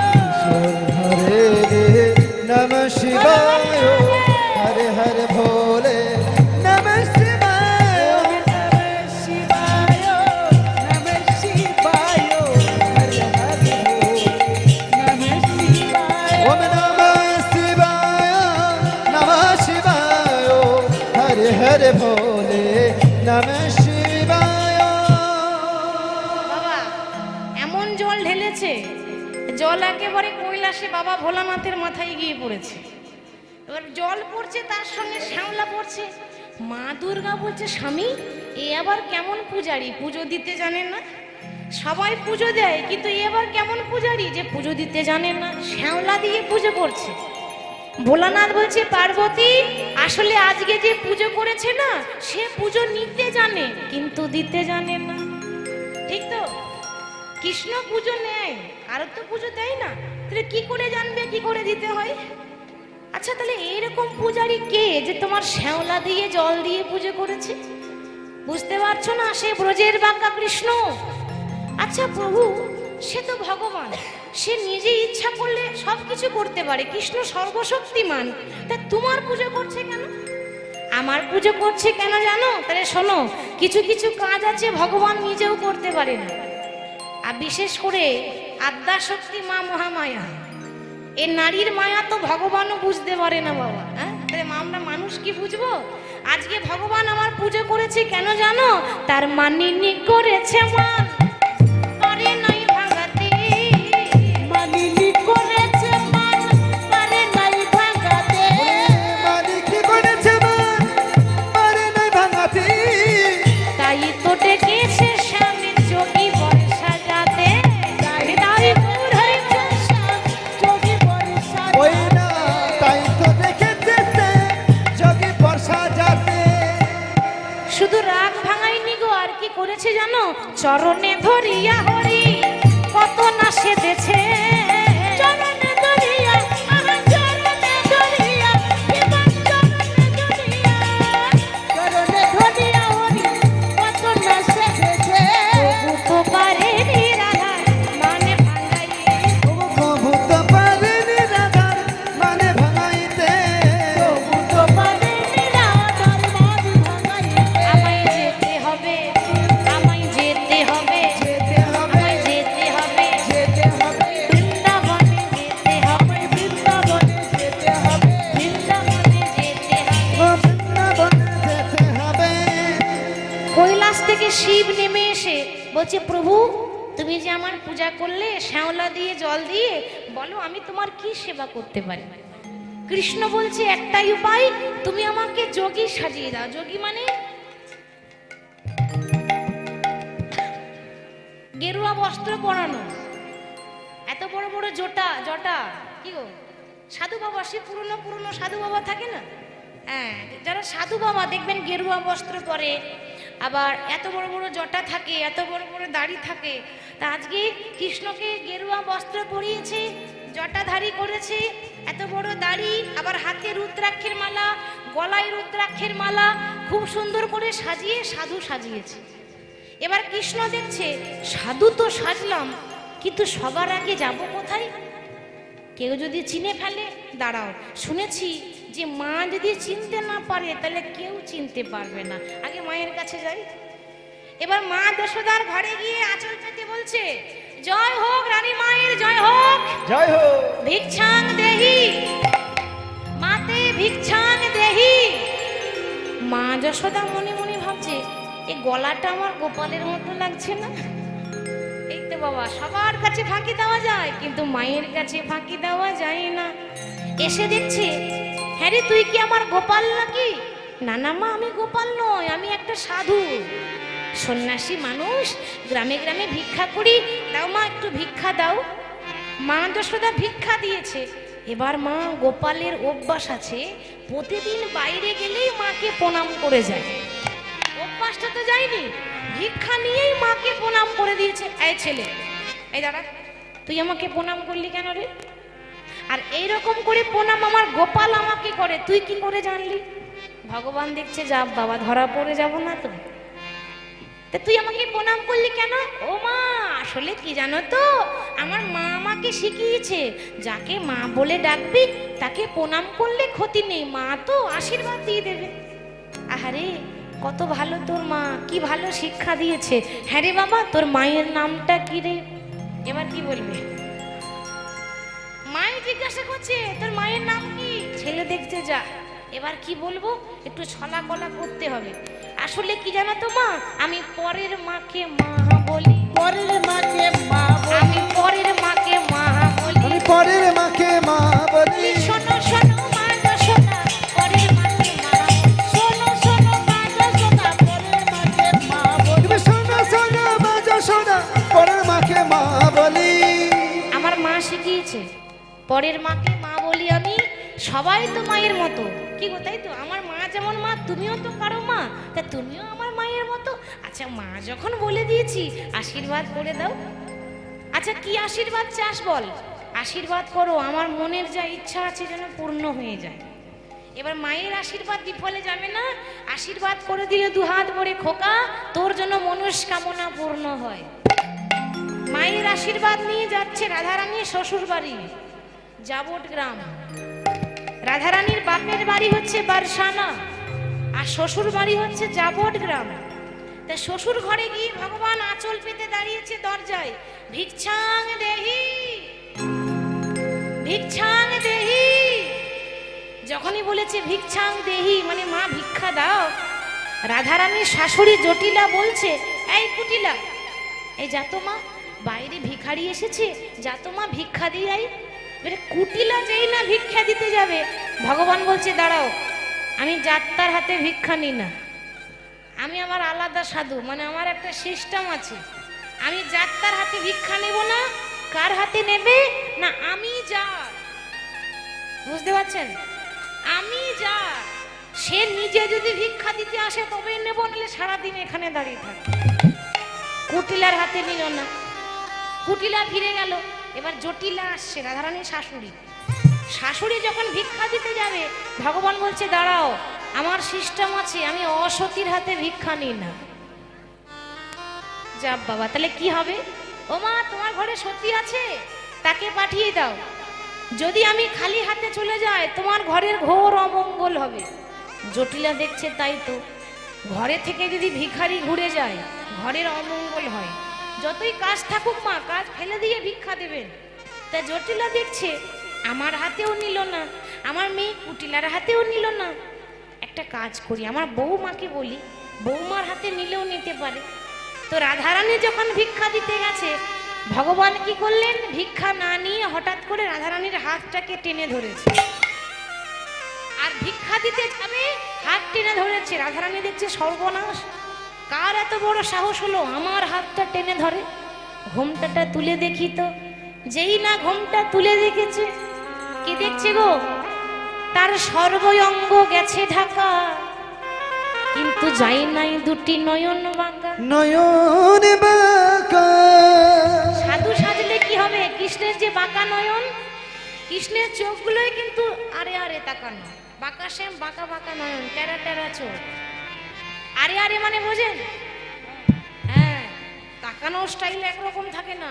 B: हरे नमः शिवाय हर हर भोले नमः शिवाय
C: नमः शिवाय नमः शिवाय हर हर भोले नमः शिवाय
B: ओम नमः शिवाय नमः शिवाय हर हर भोले नमः शिवाय
A: বাবা এমন জল ঢেলেছে, জল একেবারে কৈলাসে বাবা ভোলানাথের মাথায় গিয়ে পড়েছে। এবার জল পড়ছে, তার সঙ্গে শ্যাওলা পড়ছে। মা দুর্গা বলছে, স্বামী এ আবার কেমন পূজারি, পুজো দিতে জানেন না? সবাই পুজো দেয়, কিন্তু এ আবার কেমন পূজারি যে পুজো দিতে জানেন না, শ্যাওলা দিয়ে পুজো করছে। ভোলানাথ বলছে, পার্বতী আসলে আজকে যে পুজো করেছে না, সে পুজো নিতে জানে কিন্তু দিতে জানে না। ঠিক তো? কৃষ্ণ পুজো নেয়, কারো তো পুজো দেয় না, তাহলে কি করে জানবে কি করে দিতে হয়? আচ্ছা, তাহলে এইরকম পূজারি কে যে তোমার শ্যাওলা দিয়ে জল দিয়ে পুজো করেছে? বুঝতে পারছো না? সে ব্রজের বাঁকা কৃষ্ণ। আচ্ছা প্রভু, সে তো ভগবান, সে নিজে ইচ্ছা করলে সব কিছু করতে পারে, কৃষ্ণ সর্বশক্তিমান, তা তোমার পুজো করছে কেন? আমার পুজো করছে কেন জানো? তাহলে শোনো, কিছু কিছু কাজ আছে ভগবান নিজেও করতে পারে না। আর বিশেষ করে আদ্যাশক্তি মা মহামায়া, এ নারীর মায়া তো ভগবানও বুঝতে পারে না বাবা। হ্যাঁ, তাহলে আমরা মানুষ কি বুঝবো? আজকে ভগবান আমার পুজো করেছে কেন জানো? তার মানিনি করেছে মান, পারে নাই ভাঙাতে।
C: মানিনি করেছে মান পারে নাই ভাঙাতে
B: মালিক করেছে মান পারে নাই ভাঙাতে।
A: তাই তো ডেকেছে স্বামীর যোগী বরে সাজাতে। হৃদয় মোর হয়েছে
C: যোগী বর্ষা
B: ওই না তাই তো দেখেছে সে যোগী বর্ষা যাতে।
A: শুধু রাগ ভাঙাইনি গো, আর কি করেছে জানো? চরণে ধরিয়া হরি কত না সেধেছে।
C: চরণে ধরিয়া আমার চরণে ধরিয়া জীবন চরণে ধরিয়া চরণে ধরিয়া হরি কত না সেধেছে
A: তবু তো পারেনি রাধা মানে ভাঙাইয়ে।
B: প্রভু তো পারেনি রাধার মানে ভাঙাইতে।
C: তবু তো পারেনি রাধার মান ভাঙাইতে
A: আমায় যেতে হবে, আমায় যেতে হবে,
C: যেতে হবে
A: আমায় যেতে হবে,
C: যেতে হবে
A: বৃন্দাবনে যেতে হবে,
C: আমায় বৃন্দাবনে যেতে হবে
A: বৃন্দাবনে যেতে হবে।
B: ও বৃন্দাবনে যেতে হবে।
A: কৈলাস থেকে শিব নেমে এসে বলছে, প্রভু তুমি যে আমার পূজা করলে শ্যাওলা দিয়ে জল দিয়ে, বলো আমি তোমার কি সেবা করতে পারি? কৃষ্ণ বলছে, একটাই উপায়, তুমি আমাকে যোগী সাজিয়ে দাও। যোগী মানে গেরুয়া বস্ত্র পরানো, এত বড় বড় জটা জটা, কি গো সাধু বাবা, সে পুরনো পুরনো সাধু বাবা থাকে না, হ্যাঁ, যারা সাধু বাবা দেখবেন গেরুয়া বস্ত্র পরে, আবার এত বড় বড় জটা থাকে, এত বড় বড় দাড়ি থাকে। তা আজকে কৃষ্ণকে গেরুয়া বস্ত্র পরিয়েছে, জটাধারী করেছে, এত বড় দাড়ি, আবার হাতে রুদ্রাক্ষের মালা, গলায় রুদ্রাক্ষের মালা, খুব সুন্দর করে সাজিয়ে সাধু সাজিয়েছে। এবার কৃষ্ণ দেখছে, সাধু তো সাজলাম, কিন্তু সবার আগে যাব কোথায়? কেউ যদি চিনে ফেলে, দাঁড়াও, শুনেছি যে মা যদি চিনতে না পারে তাহলে কেউ চিনতে পারবে না, আগে মায়ের কাছে যাই। এবার মা যশোদার ঘরে গিয়ে আঁচল পেতে বলছে, জয় হোক রানী মায়ের, জয় হোক,
B: জয় হো।
A: ভিক্ষাং দেহি মাতে, ভিক্ষাং দেহি। মা যশোদা মনে মনে ভাবছে, এই গলাটা আমার গোপালের মতো লাগছে না? এই তো বাবা, সবার কাছে ফাঁকি দেওয়া যায় কিন্তু মায়ের কাছে ফাঁকি দেওয়া যায় না। এসে দেখছে, হ্যাঁ রে তুই কি আমার গোপাল নাকি? না না মা, আমি গোপাল নই, আমি একটা সাধু সন্ন্যাসী মানুষ, গ্রামে গ্রামে ভিক্ষা করি, দাও মা একটু ভিক্ষা দাও। মা যশোদা ভিক্ষা দিয়েছে। এবার মা গোপালের অভ্যাস আছে, প্রতিদিন বাইরে গেলেই মাকে প্রণাম করে যায়। অভ্যাসটা তো যায়নি, ভিক্ষা নিয়েই মাকে প্রণাম করে দিয়েছে। এই ছেলে, এই দাঁড়া, তুই আমাকে প্রণাম করলি কেন রে? আর এইরকম করে প্রণাম আমার গোপাল আমাকে করে, তুই কি করে জানলি? ভগবান দেখছে, যা বাবা ধরা পড়ে যাব না তো। তা তুই আমাকে প্রণাম করলি কেন? ও মা, আসলে কি জানো তো, আমার মা আমাকে শিখিয়েছে যাকে মা বলে ডাকবি তাকে প্রণাম করলে ক্ষতি নেই, মা তো আশীর্বাদ দিয়ে দেবে। আহারে কত ভালো তোর মা, কি ভালো শিক্ষা দিয়েছে। হ্যাঁ রে বাবা, তোর মায়ের নামটা কি রে? এবার কি বলবে? মাই জিজ্ঞাসা করছে তোর মায়ের নাম কি? ছেলে দেখতে যা, এবার কি বলবো, একটু ছলা কলা করতে হবে। আসলে কি জানো তো মা, আমি পরের মাকে মা বলি,
C: পরের মাকে মা বলি,
A: আমি পরের মাকে মা বলি,
B: আমি পরের মাকে মা বলি।
A: শোনো শোনো মা যশোদা, পরের মাকে মা, শোনো শোনো মা যশোদা, পরের মাকে মা বলি।
B: তুমি শোনো শোনো মা যশোদা, পরের মাকে মা বলি।
A: আমার মা শিখিয়েছে পরের মাকে মা বলি আমি। সবাই তো মায়ের মতো, কি গো তাই তো? আমার মা যেমন মা, তুমিও তো কারো মা, তা তুমিও আমার মায়ের মতো। আচ্ছা মা যখন বলে দিয়েছি, আশীর্বাদ করে দাও। আচ্ছা কি আশীর্বাদ চাস বল? আশীর্বাদ করো আমার মনের যা ইচ্ছা আছে যেন পূর্ণ হয়ে যায়। এবার মায়ের আশীর্বাদ বিফলে যাবে না, আশীর্বাদ করে দিলে দুহাত ভরে, খোকা তোর জন্য মনস্কামনা পূর্ণ হয়। মায়ের আশীর্বাদ নিয়ে যাচ্ছে রাধারানী শ্বশুর বাড়ি, জাবট গ্রাম। রাধারানীর বাপের বাড়ি হচ্ছে বারসানা, আর শ্বশুর বাড়ি হচ্ছে জাবট গ্রাম। তা শ্বশুর ঘরে গিয়ে ভগবান আঁচল পেতে দাঁড়িয়েছে দরজায়, ভিক্ষাং দেহি, ভিক্ষাং দেহি। যখনই বলেছে ভিক্ষাং দেহি মানে মা ভিক্ষা দাও, রাধারানীর শাশুড়ি জটিলা বলছে, এই কুটিলা, এই যাতো মা, বাইরে ভিখারি এসেছে, যাতো মা ভিক্ষা দিয়ে আই। কুটিলা যেই না ভিক্ষা দিতে যাবে, ভগবান বলছে দাঁড়াও, আমি যাত্রার হাতে ভিক্ষা নিই না, আমি আমার আলাদা সাধু, মানে আমার একটা সিস্টেম আছে। আমি যাত্রার হাতে ভিক্ষা নেব না। কার হাতে নেবে না? আমি যা, বুঝতে পারছেন? আমি যা, সে নিজে যদি ভিক্ষা দিতে আসে তবেই নেব, নাহলে সারাদিন এখানে দাঁড়িয়ে থাকবে। কুটিলার হাতে নিল না, কুটিলা ফিরে গেল। এবার জটিলা আসছে, রাধারানীর শাশুড়ি। শাশুড়ি যখন ভিক্ষা দিতে যাবে, ভগবান বলছে দাঁড়াও, আমার সিস্টেম আছে, আমি অসতীর হাতে ভিক্ষা নিই না। যা বাবা, তাহলে কি হবে? ও মা, তোমার ঘরে সতী আছে, তাকে পাঠিয়ে দাও। যদি আমি খালি হাতে চলে যাই, তোমার ঘরের ঘোর অমঙ্গল হবে। জটিলা দেখছে তাই তো, ঘরে থেকে যদি ভিখারি ঘুরে যায় ঘরের অমঙ্গল হয়। যতই কাজ থাকুক মা, কাজ ফেলে দিয়ে ভিক্ষা দেবেন। তা জটিলা দেখছে আমার হাতেও নিল না, আমার মেয়ে কুটিলার হাতেও নিল না। একটা কাজ করি, আমার বৌমাকে বলি, বৌমার হাতে নিলেও নিতে পারে। তো রাধারানী যখন ভিক্ষা দিতে গেছে, ভগবান কি করলেন? ভিক্ষা না নিয়ে হঠাৎ করে রাধারানীর হাতটাকে টেনে ধরেছে। আর ভিক্ষা দিতে যাবে, হাত টেনে ধরেছে। রাধারানী দেখছে সর্বনাশ, কার এত বড় সাহস হলো আমার হাতটা টেনে ধরে। ঘোমটাটা তুলে দেখি তো, যেই না ঘোমটা তুলে দেখেছে, কি দেখছে গো? তার সর্বঙ্গ গেছে ঢাকা, কিন্তু যাই নাই দুটি নয়ন বাঁকা।
B: নয়ন বাঁকা।
A: সাধু সাজলে কি হবে? কৃষ্ণের যে বাঁকা নয়ন, কৃষ্ণের চোখগুলোই কিন্তু আরে আরে তাকানো, বাঁকা শ্যাম, বাঁকা বাঁকা নয়ন, টেরা টেরা চোখ। আরে আরে মানে বোঝেন? হ্যাঁ, তাকানো স্টাইল একরকম থাকে না,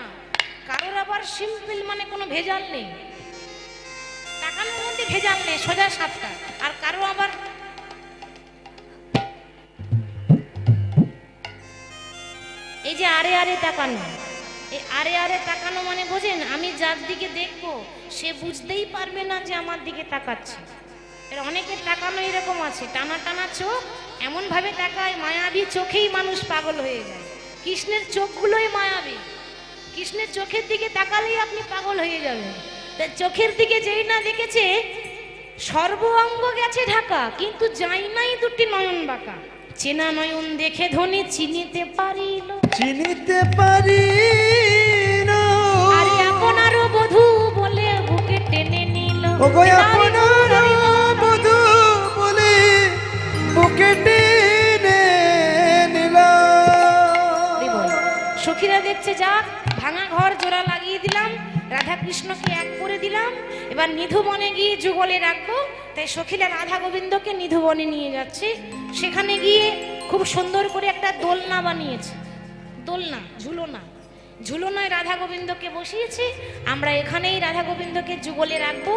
A: কারোর আবার সিম্পল মানে কোনো ভেজাল নেই, তাকানোর মধ্যে ভেজাল নেই, সোজা সাপটা। আর কারো আবার এই যে আরে আরে তাকানো, এই আরে আরে তাকানো মানে বোঝেন? আমি যার দিকে দেখবো সে বুঝতেই পারবে না যে আমার দিকে তাকাচ্ছে। এর অনেকের তাকানো এরকম আছে, টানা টানা চোখ, এমন ভাবে তাকায় মায়াবী চোখেই মানুষ পাগল হয়ে যায়। কৃষ্ণের চোখগুলোই মায়াবী, কৃষ্ণের চোখের দিকে তাকালেই আপনি পাগল হয়ে যাবেন। তাই চোখের দিকে যেই না দেখেছে সর্ব অঙ্গ গেছে ঢাকা, কিন্তু যাই নাই দুটি নয়ন বাঁকা। চেনা নয়ন দেখে ধনী চিনিতে পারিল,
B: চিনিতে পারি না।
A: আরে আপনারও বধূ বলে বুকে টেনে নিল।
B: ওগো আপনার বধূ বলে বুকে টেনে নিল।
A: সখীরা দেখছে যাক ভাঙা ঘর জোড়া লাগিয়ে দিলাম, রাধা কৃষ্ণকে এক করে দিলাম, এবার নিধুবনে গিয়ে যুগলে রাখবো। তাই সখীরা রাধা গোবিন্দকে নিধুবনে নিয়ে যাচ্ছে। সেখানে গিয়ে খুব সুন্দর করে একটা দোলনা বানিয়েছে, দোলনা ঝুলনা, ঝুলনায় রাধা গোবিন্দকে বসিয়েছে। আমরা এখানেই রাধা গোবিন্দকে যুগলে রাখবো।